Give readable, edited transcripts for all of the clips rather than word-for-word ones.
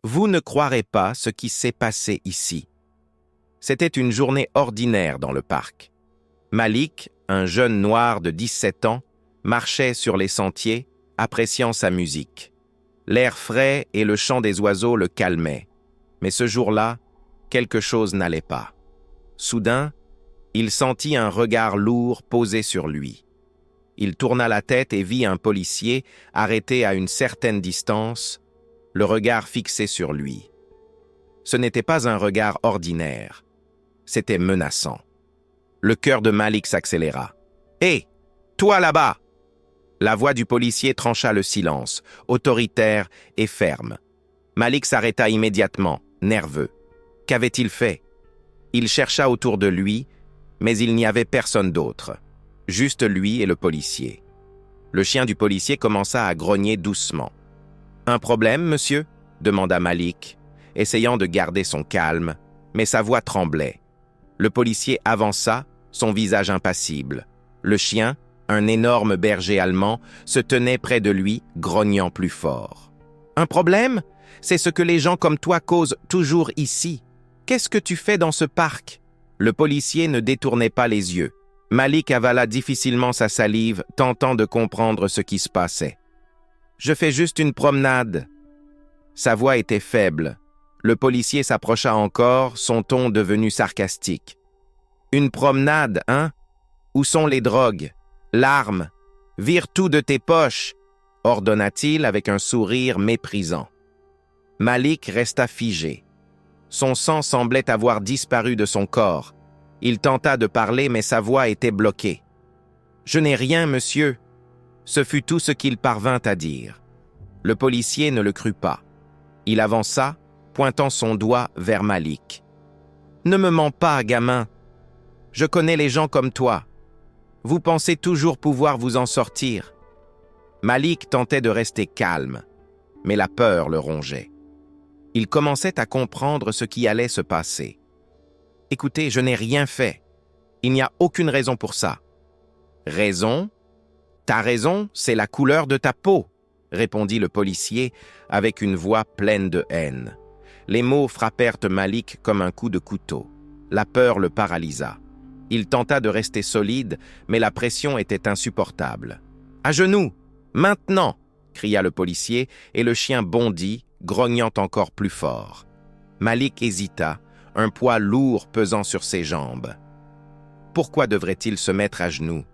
Vous ne croirez pas ce qui s'est passé ici. C'était une journée ordinaire dans le parc. Malik, un jeune noir de 17 ans, marchait sur les sentiers, appréciant sa musique. L'air frais et le chant des oiseaux le calmaient. Mais ce jour-là, quelque chose n'allait pas. Soudain, il sentit un regard lourd posé sur lui. Il tourna la tête et vit un policier arrêté à une certaine distance, le regard fixé sur lui. Ce n'était pas un regard ordinaire. C'était menaçant. Le cœur de Malik s'accéléra. « Hé, toi là-bas !» La voix du policier trancha le silence, autoritaire et ferme. Malik s'arrêta immédiatement, nerveux. Qu'avait-il fait? Il chercha autour de lui, mais il n'y avait personne d'autre. Juste lui et le policier. Le chien du policier commença à grogner doucement. « Un problème, monsieur ?» demanda Malik, essayant de garder son calme, mais sa voix tremblait. Le policier avança, son visage impassible. Le chien, un énorme berger allemand, se tenait près de lui, grognant plus fort. « Un problème? C'est ce que les gens comme toi causent toujours ici. Qu'est-ce que tu fais dans ce parc ?» Le policier ne détournait pas les yeux. Malik avala difficilement sa salive, tentant de comprendre ce qui se passait. « Je fais juste une promenade. » Sa voix était faible. Le policier s'approcha encore, son ton devenu sarcastique. « Une promenade, hein? Où sont les drogues? L'arme? Vire tout de tes poches !» ordonna-t-il avec un sourire méprisant. Malik resta figé. Son sang semblait avoir disparu de son corps. Il tenta de parler, mais sa voix était bloquée. « Je n'ai rien, monsieur. » Ce fut tout ce qu'il parvint à dire. Le policier ne le crut pas. Il avança, pointant son doigt vers Malik. « Ne me mens pas, gamin. Je connais les gens comme toi. Vous pensez toujours pouvoir vous en sortir. » Malik tentait de rester calme, mais la peur le rongeait. Il commençait à comprendre ce qui allait se passer. « Écoutez, je n'ai rien fait. Il n'y a aucune raison pour ça. »« Raison? Ta raison, c'est la couleur de ta peau, » répondit le policier avec une voix pleine de haine. Les mots frappèrent Malik comme un coup de couteau. La peur le paralysa. Il tenta de rester solide, mais la pression était insupportable. « À genoux! Maintenant !» cria le policier, et le chien bondit, grognant encore plus fort. Malik hésita, un poids lourd pesant sur ses jambes. Pourquoi devrait-il se mettre à genoux?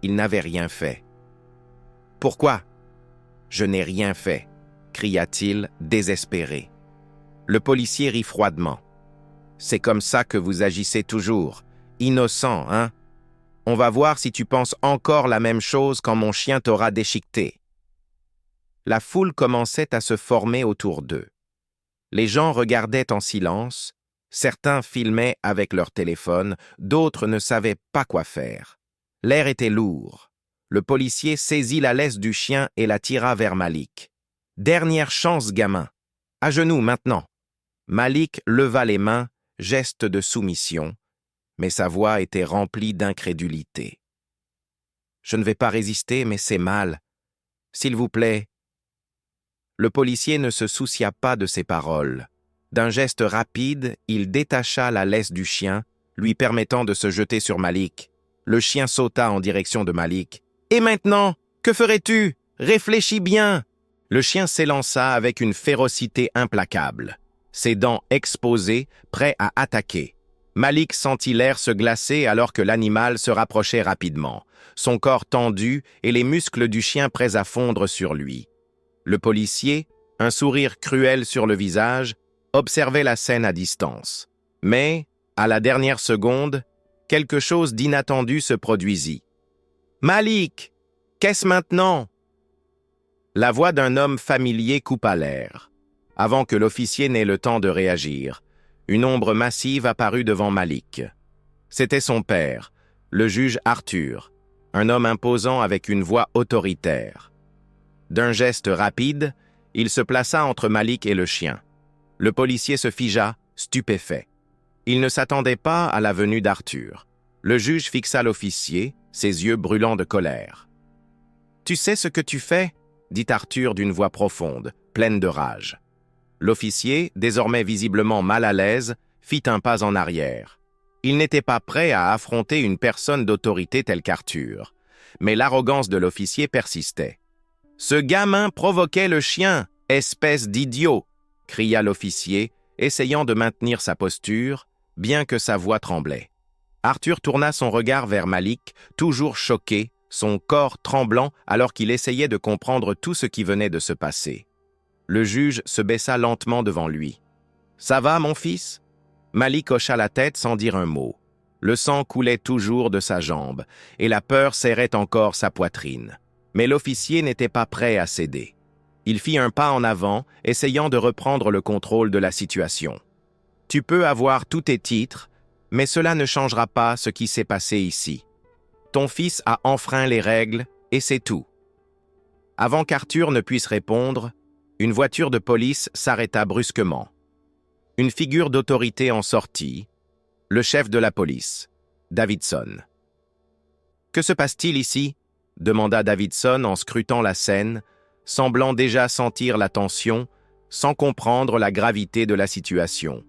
Il n'avait rien fait. « Pourquoi? »« Je n'ai rien fait » cria-t-il, désespéré. Le policier rit froidement. « C'est comme ça que vous agissez toujours. Innocent, hein? On va voir si tu penses encore la même chose quand mon chien t'aura déchiqueté. » La foule commençait à se former autour d'eux. Les gens regardaient en silence, certains filmaient avec leur téléphone, d'autres ne savaient pas quoi faire. L'air était lourd. Le policier saisit la laisse du chien et la tira vers Malik. « Dernière chance, gamin. À genoux maintenant. » Malik leva les mains, geste de soumission, mais sa voix était remplie d'incrédulité. « Je ne vais pas résister, mais c'est mal. S'il vous plaît. » Le policier ne se soucia pas de ses paroles. D'un geste rapide, il détacha la laisse du chien, lui permettant de se jeter sur Malik. Le chien sauta en direction de Malik. « Et maintenant, que ferais-tu? Réfléchis bien !» Le chien s'élança avec une férocité implacable, ses dents exposées, prêt à attaquer. Malik sentit l'air se glacer alors que l'animal se rapprochait rapidement, son corps tendu et les muscles du chien prêts à fondre sur lui. Le policier, un sourire cruel sur le visage, observait la scène à distance. Mais, à la dernière seconde, quelque chose d'inattendu se produisit. « Malik, qu'est-ce maintenant ?» La voix d'un homme familier coupa l'air. Avant que l'officier n'ait le temps de réagir, une ombre massive apparut devant Malik. C'était son père, le juge Arthur, un homme imposant avec une voix autoritaire. D'un geste rapide, il se plaça entre Malik et le chien. Le policier se figea, stupéfait. Il ne s'attendait pas à la venue d'Arthur. Le juge fixa l'officier, ses yeux brûlants de colère. « Tu sais ce que tu fais ?» dit Arthur d'une voix profonde, pleine de rage. L'officier, désormais visiblement mal à l'aise, fit un pas en arrière. Il n'était pas prêt à affronter une personne d'autorité telle qu'Arthur. Mais l'arrogance de l'officier persistait. « Ce gamin provoquait le chien, espèce d'idiot !» cria l'officier, essayant de maintenir sa posture, bien que sa voix tremblait. Arthur tourna son regard vers Malik, toujours choqué, son corps tremblant alors qu'il essayait de comprendre tout ce qui venait de se passer. Le juge se baissa lentement devant lui. « Ça va, mon fils ?» Malik hocha la tête sans dire un mot. Le sang coulait toujours de sa jambe, et la peur serrait encore sa poitrine. Mais l'officier n'était pas prêt à céder. Il fit un pas en avant, essayant de reprendre le contrôle de la situation. « Tu peux avoir tous tes titres, mais cela ne changera pas ce qui s'est passé ici. Ton fils a enfreint les règles, et c'est tout. » Avant qu'Arthur ne puisse répondre, une voiture de police s'arrêta brusquement. Une figure d'autorité en sortit, le chef de la police, Davidson. « Que se passe-t-il ici ?» demanda Davidson en scrutant la scène, semblant déjà sentir la tension, sans comprendre la gravité de la situation.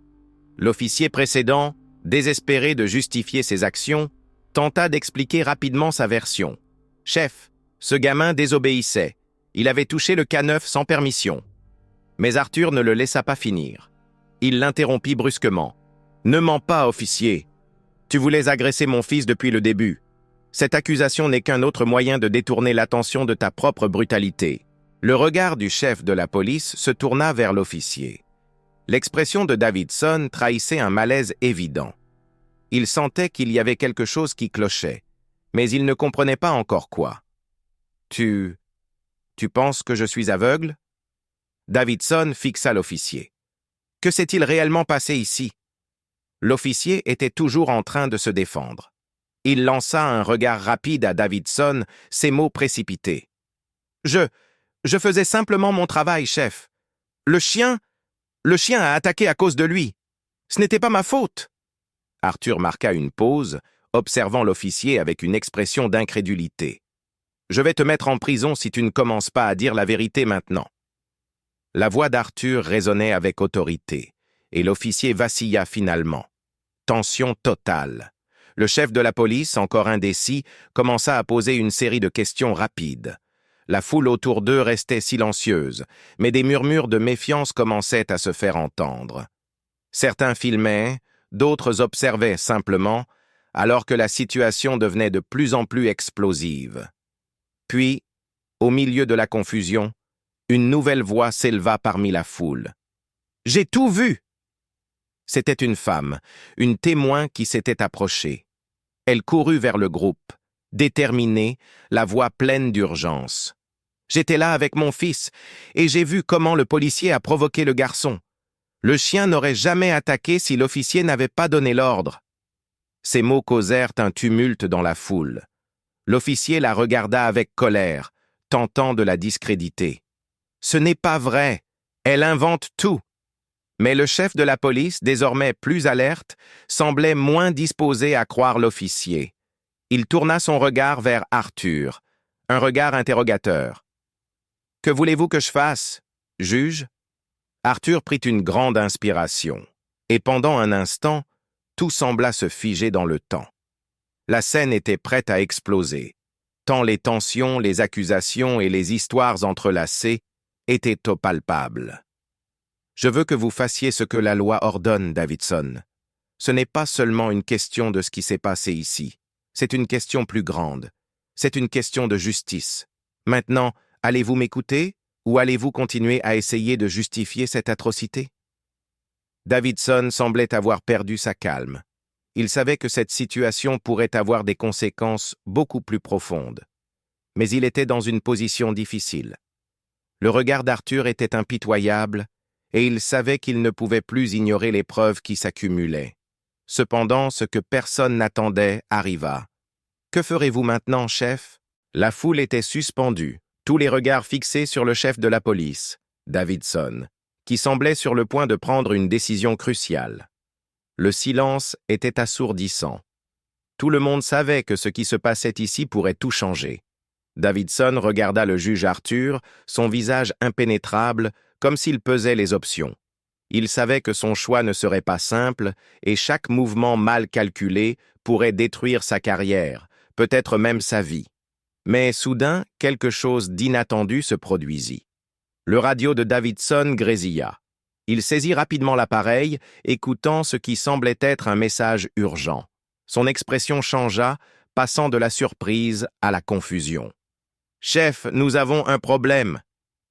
L'officier précédent, désespéré de justifier ses actions, tenta d'expliquer rapidement sa version. « Chef, ce gamin désobéissait. Il avait touché le K9 sans permission. » Mais Arthur ne le laissa pas finir. Il l'interrompit brusquement. « Ne mens pas, officier. Tu voulais agresser mon fils depuis le début. Cette accusation n'est qu'un autre moyen de détourner l'attention de ta propre brutalité. » Le regard du chef de la police se tourna vers l'officier. L'expression de Davidson trahissait un malaise évident. Il sentait qu'il y avait quelque chose qui clochait, mais il ne comprenait pas encore quoi. « Tu penses que je suis aveugle ?» Davidson fixa l'officier. « Que s'est-il réellement passé ici ?» L'officier était toujours en train de se défendre. Il lança un regard rapide à Davidson, ses mots précipités. « Je faisais simplement mon travail, chef. Le chien a attaqué à cause de lui. Ce n'était pas ma faute. » Arthur marqua une pause, observant l'officier avec une expression d'incrédulité. « Je vais te mettre en prison si tu ne commences pas à dire la vérité maintenant. » La voix d'Arthur résonnait avec autorité, et l'officier vacilla finalement. Tension totale. Le chef de la police, encore indécis, commença à poser une série de questions rapides. La foule autour d'eux restait silencieuse, mais des murmures de méfiance commençaient à se faire entendre. Certains filmaient, d'autres observaient simplement, alors que la situation devenait de plus en plus explosive. Puis, au milieu de la confusion, une nouvelle voix s'éleva parmi la foule. « J'ai tout vu !» C'était une femme, une témoin qui s'était approchée. Elle courut vers le groupe, déterminée, la voix pleine d'urgence. « J'étais là avec mon fils, et j'ai vu comment le policier a provoqué le garçon. Le chien n'aurait jamais attaqué si l'officier n'avait pas donné l'ordre. » Ces mots causèrent un tumulte dans la foule. L'officier la regarda avec colère, tentant de la discréditer. « Ce n'est pas vrai, elle invente tout. » Mais le chef de la police, désormais plus alerte, semblait moins disposé à croire l'officier. Il tourna son regard vers Arthur, un regard interrogateur. « Que voulez-vous que je fasse, juge ?» Arthur prit une grande inspiration, et pendant un instant, tout sembla se figer dans le temps. La scène était prête à exploser, tant les tensions, les accusations et les histoires entrelacées étaient au palpable. « Je veux que vous fassiez ce que la loi ordonne, Davidson. Ce n'est pas seulement une question de ce qui s'est passé ici. C'est une question plus grande. C'est une question de justice. Maintenant, allez-vous m'écouter ou allez-vous continuer à essayer de justifier cette atrocité ?» Davidson semblait avoir perdu sa calme. Il savait que cette situation pourrait avoir des conséquences beaucoup plus profondes. Mais il était dans une position difficile. Le regard d'Arthur était impitoyable, et il savait qu'il ne pouvait plus ignorer les preuves qui s'accumulaient. Cependant, ce que personne n'attendait arriva. « Que ferez-vous maintenant, chef ?» La foule était suspendue, tous les regards fixés sur le chef de la police, Davidson, qui semblait sur le point de prendre une décision cruciale. Le silence était assourdissant. Tout le monde savait que ce qui se passait ici pourrait tout changer. Davidson regarda le juge Arthur, son visage impénétrable, comme s'il pesait les options. Il savait que son choix ne serait pas simple et chaque mouvement mal calculé pourrait détruire sa carrière, peut-être même sa vie. Mais soudain, quelque chose d'inattendu se produisit. Le radio de Davidson grésilla. Il saisit rapidement l'appareil, écoutant ce qui semblait être un message urgent. Son expression changea, passant de la surprise à la confusion. « Chef, nous avons un problème »,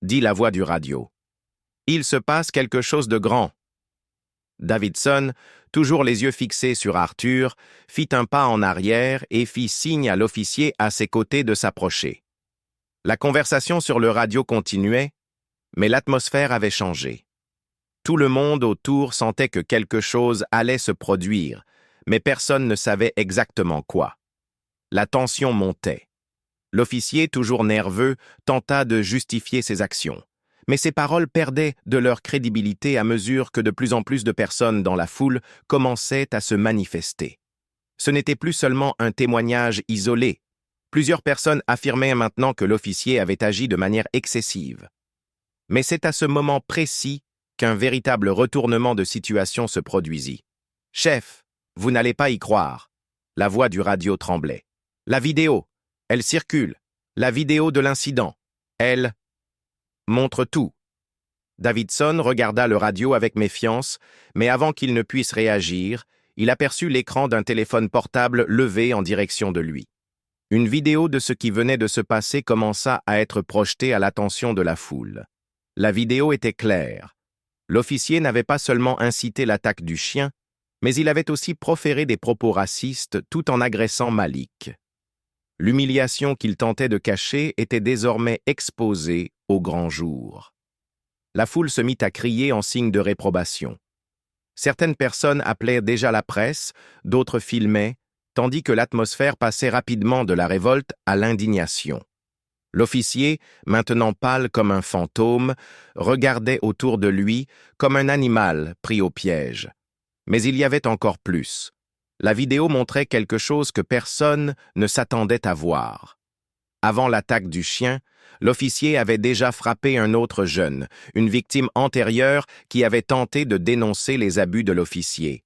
dit la voix du radio. « Il se passe quelque chose de grand. » Davidson, toujours les yeux fixés sur Arthur, fit un pas en arrière et fit signe à l'officier à ses côtés de s'approcher. La conversation sur le radio continuait, mais l'atmosphère avait changé. Tout le monde autour sentait que quelque chose allait se produire, mais personne ne savait exactement quoi. La tension montait. L'officier, toujours nerveux, tenta de justifier ses actions. Mais ses paroles perdaient de leur crédibilité à mesure que de plus en plus de personnes dans la foule commençaient à se manifester. Ce n'était plus seulement un témoignage isolé. Plusieurs personnes affirmaient maintenant que l'officier avait agi de manière excessive. Mais c'est à ce moment précis qu'un véritable retournement de situation se produisit. « Chef, vous n'allez pas y croire. » La voix du radio tremblait. « La vidéo, elle circule. La vidéo de l'incident. Elle montre tout. » Davidson regarda le radio avec méfiance, mais avant qu'il ne puisse réagir, il aperçut l'écran d'un téléphone portable levé en direction de lui. Une vidéo de ce qui venait de se passer commença à être projetée à l'attention de la foule. La vidéo était claire. L'officier n'avait pas seulement incité l'attaque du chien, mais il avait aussi proféré des propos racistes tout en agressant Malik. L'humiliation qu'il tentait de cacher était désormais exposée au grand jour. La foule se mit à crier en signe de réprobation. Certaines personnes appelaient déjà la presse, d'autres filmaient, tandis que l'atmosphère passait rapidement de la révolte à l'indignation. L'officier, maintenant pâle comme un fantôme, regardait autour de lui comme un animal pris au piège. Mais il y avait encore plus. La vidéo montrait quelque chose que personne ne s'attendait à voir. Avant l'attaque du chien, l'officier avait déjà frappé un autre jeune, une victime antérieure qui avait tenté de dénoncer les abus de l'officier.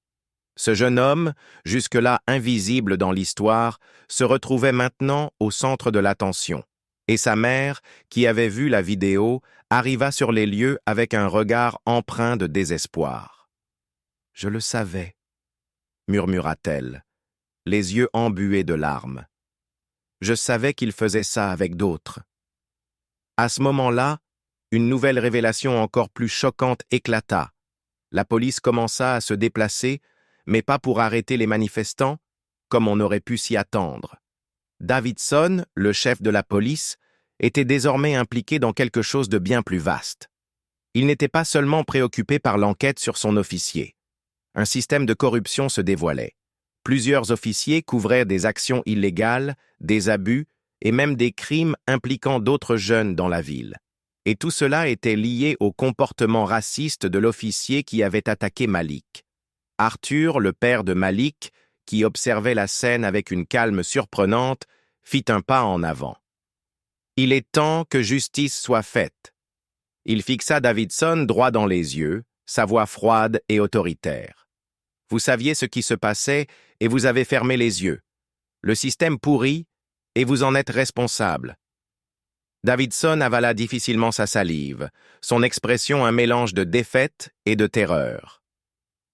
Ce jeune homme, jusque-là invisible dans l'histoire, se retrouvait maintenant au centre de l'attention. Et sa mère, qui avait vu la vidéo, arriva sur les lieux avec un regard empreint de désespoir. « Je le savais », murmura-t-elle, les yeux embués de larmes. « Je savais qu'il faisait ça avec d'autres. » À ce moment-là, une nouvelle révélation encore plus choquante éclata. La police commença à se déplacer, mais pas pour arrêter les manifestants, comme on aurait pu s'y attendre. Davidson, le chef de la police, était désormais impliqué dans quelque chose de bien plus vaste. Il n'était pas seulement préoccupé par l'enquête sur son officier. Un système de corruption se dévoilait. Plusieurs officiers couvraient des actions illégales, des abus et même des crimes impliquant d'autres jeunes dans la ville. Et tout cela était lié au comportement raciste de l'officier qui avait attaqué Malik. Arthur, le père de Malik, qui observait la scène avec une calme surprenante, fit un pas en avant. « Il est temps que justice soit faite. » Il fixa Davidson droit dans les yeux, sa voix froide et autoritaire. « Vous saviez ce qui se passait et vous avez fermé les yeux. Le système pourrit et vous en êtes responsable. » Davidson avala difficilement sa salive, son expression un mélange de défaite et de terreur.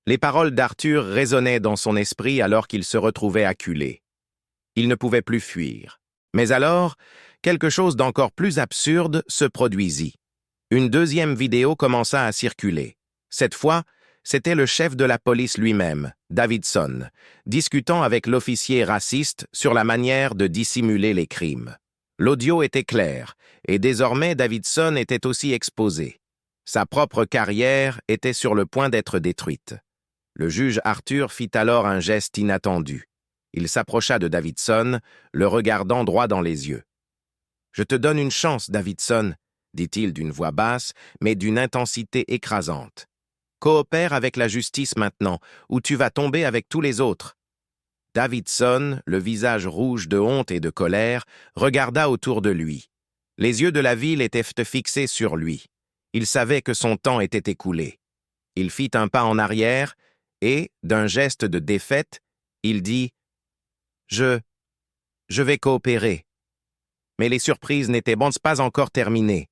Les paroles d'Arthur résonnaient dans son esprit alors qu'il se retrouvait acculé. Il ne pouvait plus fuir. Mais alors, quelque chose d'encore plus absurde se produisit. Une deuxième vidéo commença à circuler. Cette fois, c'était le chef de la police lui-même, Davidson, discutant avec l'officier raciste sur la manière de dissimuler les crimes. L'audio était clair, et désormais Davidson était aussi exposé. Sa propre carrière était sur le point d'être détruite. Le juge Arthur fit alors un geste inattendu. Il s'approcha de Davidson, le regardant droit dans les yeux. « Je te donne une chance, Davidson, » dit-il d'une voix basse, mais d'une intensité écrasante. « Coopère avec la justice maintenant, ou tu vas tomber avec tous les autres. » Davidson, le visage rouge de honte et de colère, regarda autour de lui. Les yeux de la ville étaient fixés sur lui. Il savait que son temps était écoulé. Il fit un pas en arrière et, d'un geste de défaite, il dit « Je vais coopérer. » Mais les surprises n'étaient pas encore terminées.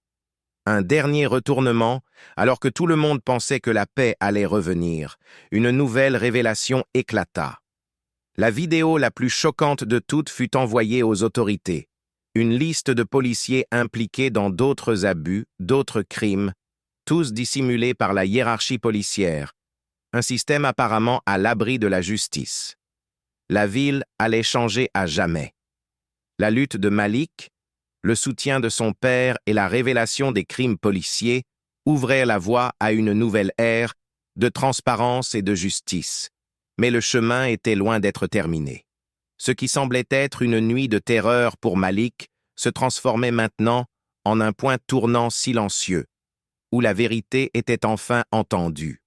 Un dernier retournement, alors que tout le monde pensait que la paix allait revenir. Une nouvelle révélation éclata. La vidéo la plus choquante de toutes fut envoyée aux autorités. Une liste de policiers impliqués dans d'autres abus, d'autres crimes, tous dissimulés par la hiérarchie policière. Un système apparemment à l'abri de la justice. La ville allait changer à jamais. La lutte de Malik, le soutien de son père et la révélation des crimes policiers ouvraient la voie à une nouvelle ère de transparence et de justice. Mais le chemin était loin d'être terminé. Ce qui semblait être une nuit de terreur pour Malik se transformait maintenant en un point tournant silencieux, où la vérité était enfin entendue.